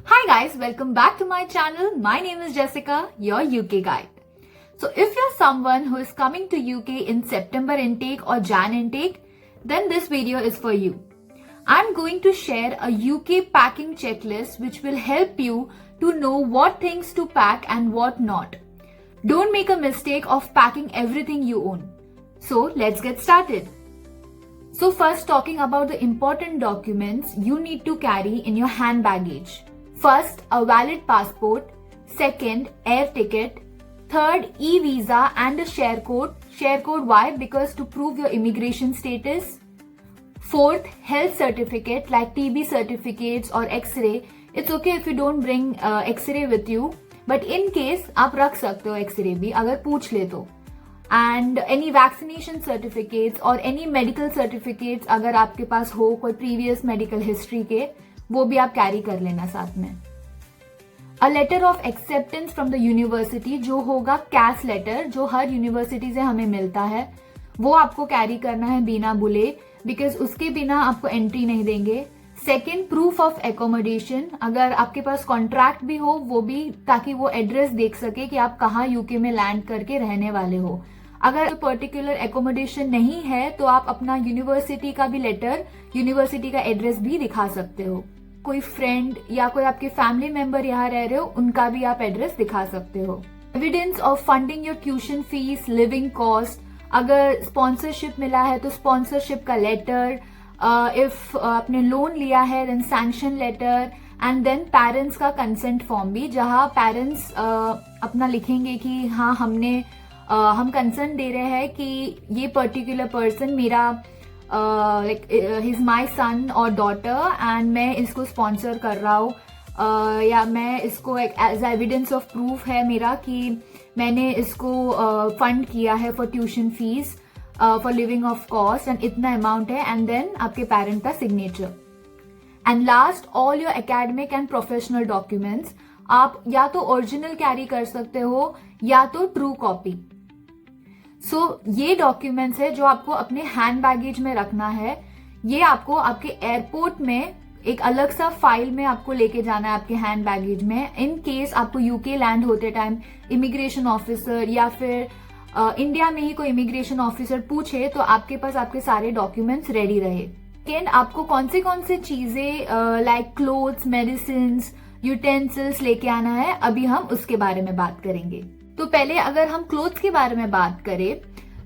Hi guys, welcome back to my channel. My name is Jessica, your UK guide. So if you're someone who is coming to UK in September intake or Jan intake, then this video is for you. I'm going to share a UK packing checklist which will help you to know what things to pack and what not. Don't make a mistake of packing everything you own. So let's get started. So first, talking about the important documents you need to carry in your hand baggage. First, a valid passport. Second, air ticket. Third, e-visa and a share code. Share code why? Because to prove your immigration status. Fourth, health certificate like TB certificates or X-ray. It's okay if you don't bring X-ray with you, but in case आप रख सकते हो X-ray भी अगर पूछ ले तो. And any vaccination certificates or any medical certificates अगर आपके पास हो कोई previous medical history के, वो भी आप कैरी कर लेना साथ में. A letter of acceptance from the university जो होगा CAS letter जो हर यूनिवर्सिटी से हमें मिलता है, वो आपको कैरी करना है बिना बुले, बिकॉज उसके बिना आपको एंट्री नहीं देंगे. Second, proof of accommodation. अगर आपके पास कॉन्ट्रैक्ट भी हो वो भी, ताकि वो एड्रेस देख सके कि आप कहाँ यूके में लैंड करके रहने वाले हो. अगर पर्टिकुलर एकोमोडेशन नहीं है तो आप अपना यूनिवर्सिटी का भी लेटर, यूनिवर्सिटी का एड्रेस भी दिखा सकते हो. कोई फ्रेंड या कोई आपके फैमिली मेंबर यहाँ रह रहे हो, उनका भी आप एड्रेस दिखा सकते हो. Evidence of funding your tuition fees, living cost. अगर स्पॉन्सरशिप मिला है तो स्पॉन्सरशिप का लेटर. इफ आपने लोन लिया है then sanction letter. And then parents का कंसेंट फॉर्म भी, जहाँ पेरेंट्स अपना लिखेंगे कि हाँ हम कंसर्न दे रहे हैं कि ये पर्टिकुलर पर्सन मेरा लाइक हिज माई सन और डॉटर एंड मैं इसको स्पॉन्सर कर रहा हूँ, या मैं इसको एज एविडेंस ऑफ प्रूफ है मेरा कि मैंने इसको फंड किया है for tuition fees, for living of cost and इतना अमाउंट है. एंड देन आपके पेरेंट का signature. And last, all your academic and professional documents. आप या तो ओरिजिनल कैरी कर सकते हो या तो ट्रू कॉपी. सो ये डॉक्यूमेंट्स है जो आपको अपने हैंड बैगेज में रखना है. ये आपको आपके एयरपोर्ट में एक अलग सा फाइल में आपको लेके जाना है आपके हैंड बैगेज में. इन केस आपको यूके लैंड होते टाइम इमिग्रेशन ऑफिसर या फिर इंडिया में ही कोई इमिग्रेशन ऑफिसर पूछे तो आपके पास आपके सारे डॉक्यूमेंट्स रेडी रहे. सेकेंड, आपको कौन से चीजें लाइक क्लोथ्स, मेडिसिन, यूटेंसिल्स लेके आना है, अभी हम उसके बारे में बात करेंगे. तो पहले अगर हम क्लोथ्स के बारे में बात करें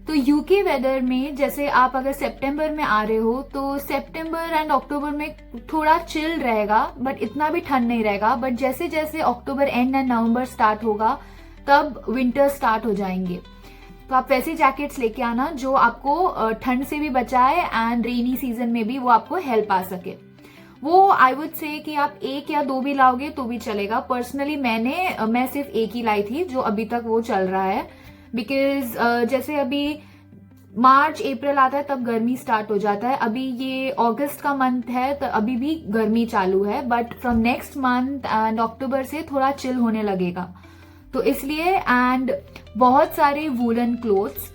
तो यूके वेदर में, जैसे आप अगर सितंबर में आ रहे हो तो सितंबर एंड अक्टूबर में थोड़ा चिल रहेगा, बट इतना भी ठंड नहीं रहेगा. बट जैसे जैसे October and and November start होगा तब विंटर स्टार्ट हो जाएंगे. तो आप वैसे जैकेट्स लेके आना जो आपको ठंड से भी बचाए एंड रेनी सीजन में भी वो आपको हेल्प आ सके. वो आई वुड से कि आप एक या दो भी लाओगे तो भी चलेगा. पर्सनली मैं सिर्फ एक ही लाई थी जो अभी तक वो चल रहा है, बिकॉज जैसे अभी मार्च अप्रैल आता है तब गर्मी स्टार्ट हो जाता है. अभी ये अगस्त का मंथ है तो अभी भी गर्मी चालू है, but from next month end October से थोड़ा चिल होने लगेगा तो इसलिए. एंड बहुत सारे वूलन क्लोथ्स,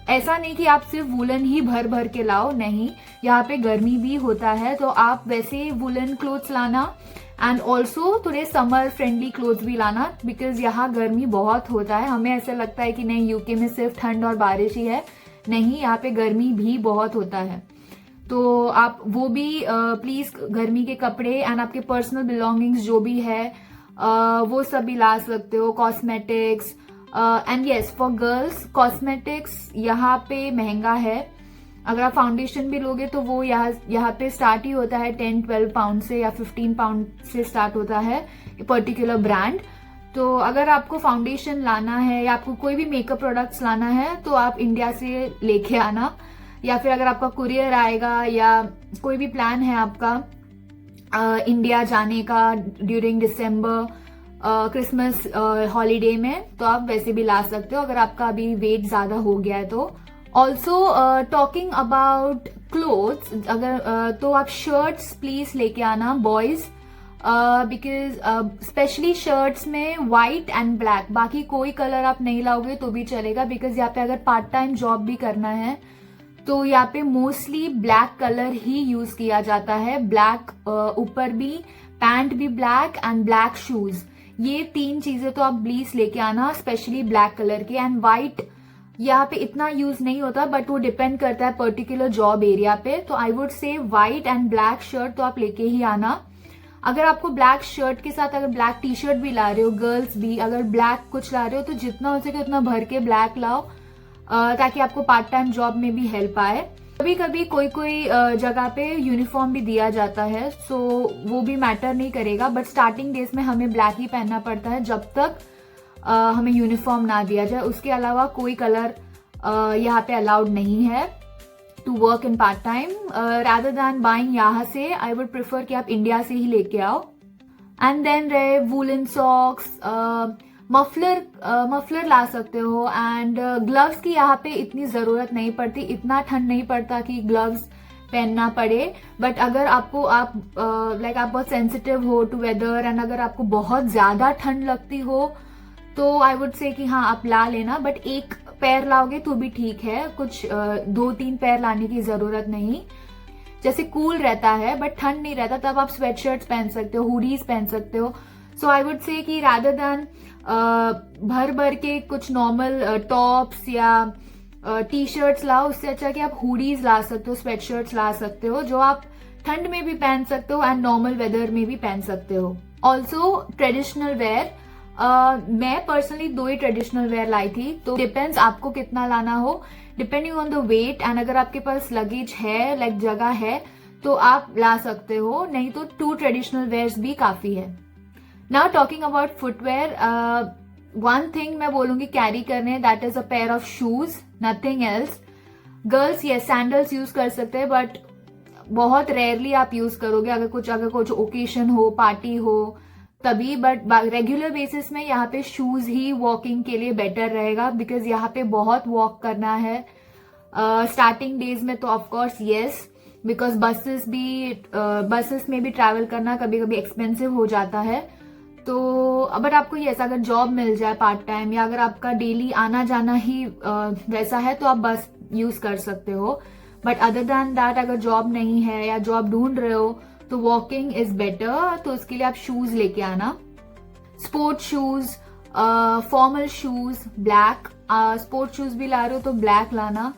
ऐसा नहीं कि आप सिर्फ वूलन ही भर भर के लाओ, नहीं, यहाँ पे गर्मी भी होता है तो आप वैसे वूलन क्लोथ्स लाना. एंड ऑल्सो थोड़े समर फ्रेंडली क्लोथ्स भी लाना, बिकॉज यहाँ गर्मी बहुत होता है. हमें ऐसा लगता है कि नहीं यूके में सिर्फ ठंड और बारिश ही है, नहीं, यहाँ पे गर्मी भी बहुत होता है. तो आप वो भी प्लीज गर्मी के कपड़े एंड आपके पर्सनल बिलोंगिंग्स जो भी है वो सब भी ला सकते हो. Cosmetics and yes, for girls cosmetics यहाँ पे महंगा है. अगर आप फाउंडेशन भी लोगे तो वो यहाँ पे स्टार्ट ही होता है 10-12 पाउंड से या 15 पाउंड से स्टार्ट होता है पर्टिकुलर ब्रांड. तो अगर आपको फाउंडेशन लाना है या आपको कोई भी मेकअप प्रोडक्ट्स लाना है तो आप इंडिया से लेके आना, या फिर अगर आपका कुरियर आएगा या कोई भी प्लान है आपका इंडिया जाने का ड्यूरिंग दिसंबर क्रिसमस हॉलीडे में, तो आप वैसे भी ला सकते हो अगर आपका अभी वेट ज्यादा हो गया है तो. ऑल्सो टॉकिंग अबाउट क्लोथ्स, अगर तो आप शर्ट्स प्लीज लेके आना बॉयज, बिकॉज स्पेशली शर्ट्स में व्हाइट एंड ब्लैक, बाकी कोई कलर आप नहीं लाओगे तो भी चलेगा, बिकॉज यहाँ पे अगर पार्ट टाइम जॉब भी करना है तो यहाँ पे मोस्टली ब्लैक कलर ही यूज किया जाता है. ब्लैक ऊपर भी, पैंट भी ब्लैक एंड ब्लैक शूज, ये 3 चीजें तो आप प्लीज लेके आना, स्पेशली ब्लैक कलर के। एंड व्हाइट यहाँ पे इतना यूज नहीं होता, बट वो डिपेंड करता है पर्टिकुलर जॉब एरिया पे। तो I would say white and black shirt तो आप लेके ही आना। अगर आपको ब्लैक शर्ट के साथ अगर ब्लैक टी शर्ट भी ला रहे हो, गर्ल्स भी अगर ब्लैक कुछ ला रहे हो, तो जितना हो सके उतना भर के ब्लैक लाओ, ताकि आपको पार्ट टाइम जॉब में भी हेल्प आए। कभी कभी कोई जगह पे यूनिफॉर्म भी दिया जाता है, सो वो भी मैटर नहीं करेगा, बट स्टार्टिंग डेज में हमें ब्लैक ही पहनना पड़ता है जब तक हमें यूनिफॉर्म ना दिया जाए। उसके अलावा कोई कलर यहाँ पे अलाउड नहीं है to work in part time. Rather than buying यहाँ से, आई वुड प्रेफर कि आप इंडिया से ही लेके आओ। एंड देन रहे वूलन सॉक्स, मफलर ला सकते हो। एंड ग्लव्स की यहाँ पे इतनी जरूरत नहीं पड़ती, इतना ठंड नहीं पड़ता कि ग्लव्स पहनना पड़े। बट अगर आप बहुत सेंसिटिव हो टू वेदर एंड अगर आपको बहुत ज्यादा ठंड लगती हो, तो आई वुड से कि हाँ आप ला लेना, बट एक पैर लाओगे तो भी ठीक है, कुछ 2-3 पैर लाने की जरूरत नहीं। जैसे कूल रहता है बट ठंड नहीं रहता, तब आप स्वेट शर्ट्स पहन सकते हो, हुडीज पहन सकते हो। सो आई वुड से कि रादर देन भर के कुछ नॉर्मल टॉप्स या टी शर्ट्स लाओ, उससे अच्छा कि आप हुडीज ला सकते हो, स्वेट शर्ट्स ला सकते हो, जो आप ठंड में भी पहन सकते हो एंड नॉर्मल वेदर में भी पहन सकते हो। ऑल्सो ट्रेडिशनल वेयर, मैं पर्सनली 2 ही ट्रेडिशनल वेयर लाई थी, तो डिपेंड्स आपको कितना लाना हो, depending on the weight. And अगर आपके पास लगेज है, लाइक जगह है, तो आप ला सकते हो, नहीं तो 2 ट्रेडिशनल वेयर्स भी काफी है। Now talking about footwear, one thing मैं बोलूंगी कैरी करने, that is a pair of shoes, nothing else. Girls ये सैंडल्स यूज कर सकते हैं, बट बहुत रेयरली आप यूज करोगे, अगर कुछ ओकेशन हो, पार्टी हो तभी। बट रेगुलर बेसिस में यहाँ पे शूज ही वॉकिंग के लिए बेटर रहेगा, बिकॉज यहाँ पे बहुत वॉक करना है। स्टार्टिंग डेज में तो ऑफकोर्स येस, बिकॉज बसेस में भी ट्रैवल करना कभी कभी एक्सपेंसिव हो जाता है। तो बट आपको येस, अगर जॉब मिल जाए पार्ट टाइम या अगर आपका डेली आना जाना ही वैसा है, तो आप बस यूज कर सकते हो। बट अदर देन दैट, अगर जॉब नहीं है या जॉब ढूंढ रहे हो, तो वॉकिंग इज बेटर, तो उसके लिए आप शूज लेके आना। Sport shoes, formal shoes black, sport shoes भी ला रहे हो तो ब्लैक लाना।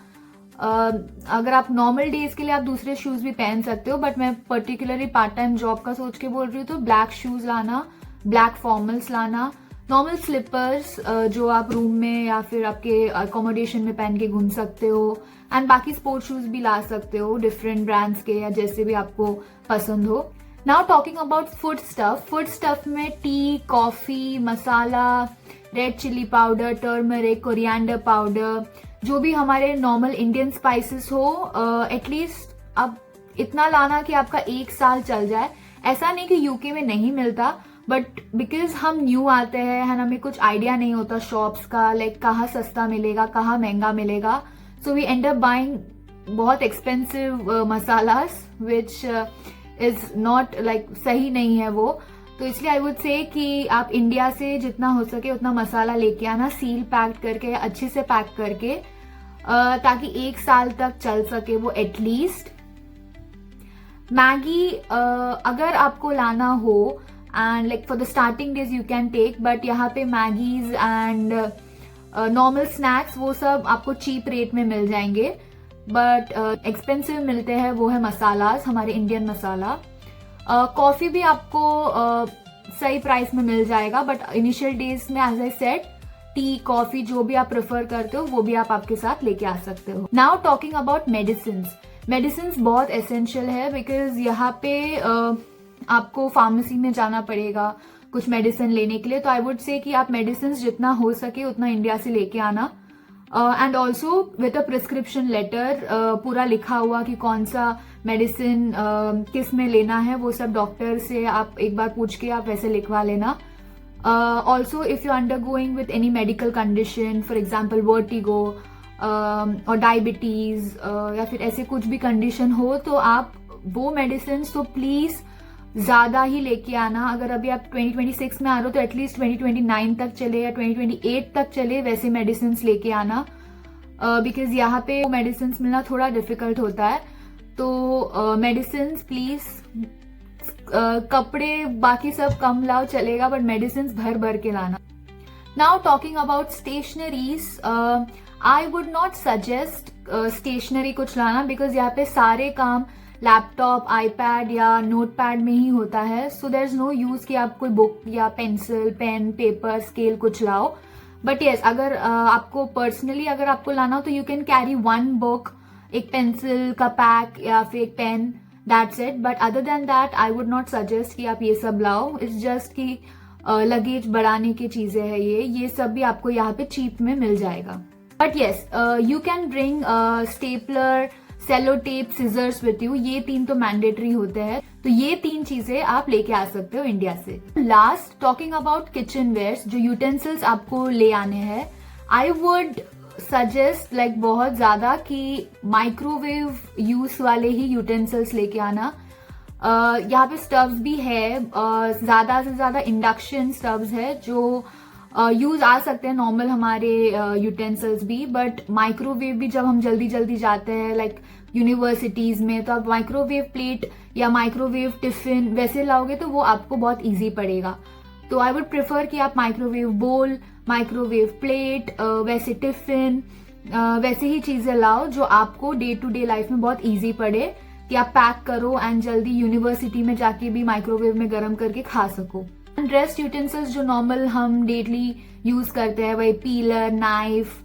अगर आप नॉर्मल डेज के लिए आप दूसरे शूज भी पहन सकते हो, बट मैं पर्टिकुलरली पार्ट टाइम जॉब का सोच के बोल रही हूँ, तो ब्लैक शूज लाना, ब्लैक फॉर्मल्स लाना। नॉर्मल स्लीपर्स जो आप रूम में या फिर आपके अकोमोडेशन में पहन के घूम सकते हो। एंड बाकी स्पोर्ट शूज भी ला सकते हो डिफरेंट ब्रांड्स के, या जैसे भी आपको पसंद हो। Now talking about food stuff में tea, coffee, masala, red chilli powder, turmeric, coriander powder, जो भी हमारे नॉर्मल इंडियन स्पाइसेस हो, एटलीस्ट अब इतना लाना कि आपका 1 साल चल जाए। ऐसा नहीं कि यूके में नहीं मिलता, बट बिकॉज हम न्यू आते हैं, हमें कुछ आइडिया नहीं होता शॉप्स का, लाइक कहाँ सस्ता मिलेगा, कहाँ महंगा मिलेगा, so we end up buying बहुत expensive masalas which is not like सही नहीं है वो। तो इसलिए आई वुड से कि आप इंडिया से जितना हो सके उतना मसाला लेके आना, सील पैक करके, अच्छे से पैक करके, ताकि 1 साल तक चल सके वो एटलीस्ट। मैगी अगर आपको लाना हो and like for the starting days you can take, but यहाँ पे मैगीज एंड नॉर्मल स्नैक्स वो सब आपको चीप रेट में मिल जाएंगे, बट एक्सपेंसिव मिलते हैं वो है मसालास, हमारे इंडियन मसाला। कॉफी भी आपको सही प्राइस में मिल जाएगा, बट इनिशियल डेज में as I said, tea, coffee जो भी आप प्रेफर करते हो वो भी आप आपके साथ लेके आ सकते हो। नाउ टॉकिंग अबाउट मेडिसिन बहुत एसेंशियल है, बिकॉज यहाँ पे आपको फार्मेसी में जाना पड़ेगा कुछ मेडिसिन लेने के लिए। तो आई वुड से कि आप मेडिसिन जितना हो सके उतना इंडिया से लेके आना, and also with a prescription letter, पूरा लिखा हुआ कि कौन सा मेडिसिन किस में लेना है, वो सब डॉक्टर से आप एक बार पूछ के आप वैसे लिखवा लेना। Also if you undergoing with any medical condition, for example vertigo और डायबिटीज या फिर ऐसे कुछ भी कंडीशन हो, तो आप वो मेडिसिन तो प्लीज ज्यादा ही लेके आना। अगर अभी आप 2026 में आ रहे हो तो एटलीस्ट 2029 तक चले या 2028 तक चले, वैसे मेडिसिन लेके आना, बिकॉज यहाँ पे मेडिसिन मिलना थोड़ा डिफिकल्ट होता है। तो मेडिसिन प्लीज कपड़े बाकी सब कम लाओ चलेगा, बट मेडिसिन भर भर के लाना. Now talking about stationeries, I would not suggest stationery कुछ लाना, बिकॉज यहाँ पे सारे काम लैपटॉप, आईपैड या नोटपैड में ही होता है. So there is no use कि आप कोई बुक या पेंसिल, पेन, पेपर, स्केल कुछ लाओ. बट येस, अगर आपको पर्सनली अगर आपको लाना हो तो यू कैन कैरी 1 बुक, एक पेंसिल का पैक या फिर एक pen, that's it. But other than that I would not suggest कि आप ये सब लाओ. इट्स जस्ट कि लगेज बढ़ाने की चीजें हैं ये सब भी आपको यहाँ पे चीप में मिल जाएगा. But yes, you can bring stapler, cello tape, scissors with you. ये 3 तो मैंडेटरी होते हैं, तो ये 3 चीजें आप लेके आ सकते हो इंडिया से. Last, talking about kitchen wares, जो यूटेंसिल्स आपको ले आने हैं, आई वुड सजेस्ट लाइक बहुत ज्यादा कि माइक्रोवेव यूज वाले ही यूटेंसिल्स लेके आना. यहाँ पे स्टव्स भी है, ज्यादा से ज्यादा इंडक्शन स्टव्स है जो यूज आ सकते हैं, नॉर्मल हमारे यूटेंसिल्स भी. बट माइक्रोवेव भी जब हम जल्दी जल्दी जाते हैं लाइक यूनिवर्सिटीज में, तो आप माइक्रोवेव प्लेट या माइक्रोवेव टिफिन वैसे लाओगे तो वो आपको बहुत इजी पड़ेगा. तो आई वुड प्रेफर कि आप माइक्रोवेव बोल, माइक्रोवेव प्लेट, वैसे टिफिन, वैसे ही चीजें लाओ जो आपको डे टू डे लाइफ में बहुत इजी पड़े कि आप पैक करो एंड जल्दी यूनिवर्सिटी में जाके भी माइक्रोवेव में गर्म करके खा सको. रेस्ट यूटेंसिल्स जो नॉर्मल हम डेली यूज करते हैं, वही पीलर, नाइफ,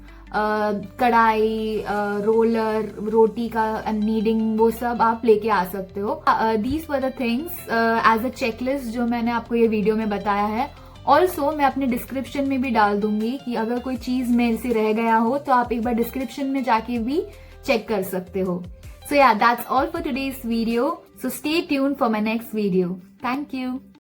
कढ़ाई, रोलर, रोटी का नीडिंग, वो सब आप लेके आ सकते हो. These were the things as a checklist जो मैंने आपको ये वीडियो में बताया है. ऑल्सो मैं अपने डिस्क्रिप्शन में भी डाल दूंगी कि अगर कोई चीज मेरे से रह गया हो तो आप एक बार डिस्क्रिप्शन में जाके भी चेक कर सकते हो. So yeah, that's all for today's video. So stay tuned for my next video. Thank you.